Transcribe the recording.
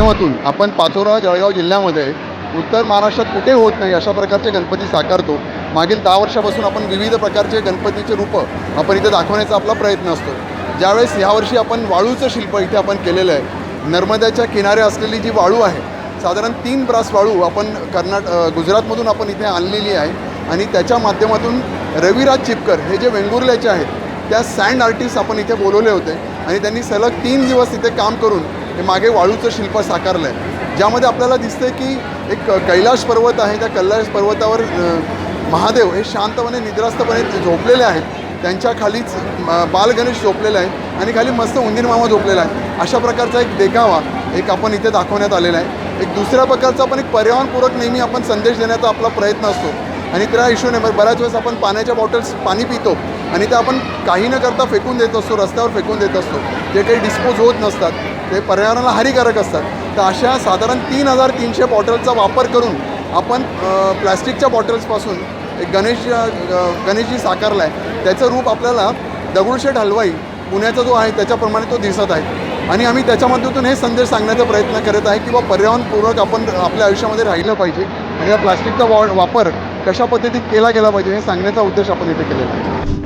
माध्यमातून आपण पाचोरा जळगाव जिल्ह्यामध्ये उत्तर महाराष्ट्रात कुठे होत नाही अशा प्रकारचे गणपती साकारतो। मागील 10 वर्षापासून आपण विविध प्रकारचे गणपतीचे रूपं आपण इथे दाखवण्याचा आपला प्रयत्न असतो। ज्यावेळेस यावर्षी आपण वाळूचं शिल्प इथे आपण केलेलं आहे। नर्मदाच्या किनारे असलेली जी वाळू आहे, साधारण 3 ब्रास वाळू आपण गुजरातमधून आपण इथे आणलेली आहे आणि त्याच्या माध्यमातून रविराज चिपकर हे जे वेंगुर्ल्याचे आहेत त्या सँड आर्टिस्ट आपण इथे बोलवले होते आणि त्यांनी सलग 3 दिवस इथे काम करून हे मागे वाळूचं शिल्प साकारलं आहे। ज्यामध्ये आपल्याला दिसतंय की एक कैलाश पर्वत आहे, त्या कैलाश पर्वतावर महादेव हे शांतपणे निद्रास्तपणे झोपलेले आहेत। त्यांच्या खालीच बालगणेश झोपलेला आहे आणि खाली मस्त उंदीर मामा झोपलेला आहे। अशा प्रकारचा एक देखावा एक आपण इथे दाखवण्यात आलेला आहे। एक दुसऱ्या प्रकारचा आपण एक पर्यावरणपूरक नेहमी आपण संदेश देण्याचा आपला प्रयत्न असतो आणि त्या हिशोने बऱ्याच वेळेस आपण पाण्याच्या बॉटल्स पाणी पितो आणि ते आपण काही न करता फेकून देत असतो, रस्त्यावर फेकून देत असतो, जे काही डिस्पोज होत नसतात, ते पर्यावरणाला हानिकारक असतात। तर अशा साधारण 3300 बॉटलचा वापर करून आपण प्लॅस्टिकच्या बॉटल्सपासून एक गणेशजी साकारला आहे। त्याचं रूप आपल्याला दगडूशेठ हलवाई पुण्याचा जो आहे त्याच्याप्रमाणे तो दिसत आहे आणि आम्ही त्याच्यामधून हे संदेश सांगण्याचा प्रयत्न करत आहे की पर्यावरणपूर्वक आपण आपल्या आयुष्यामध्ये राहिलं पाहिजे आणि या प्लास्टिकचा वापर कशा पद्धतीत केला गेला पाहिजे हे सांगण्याचा उद्देश आपण इथे केलेला आहे।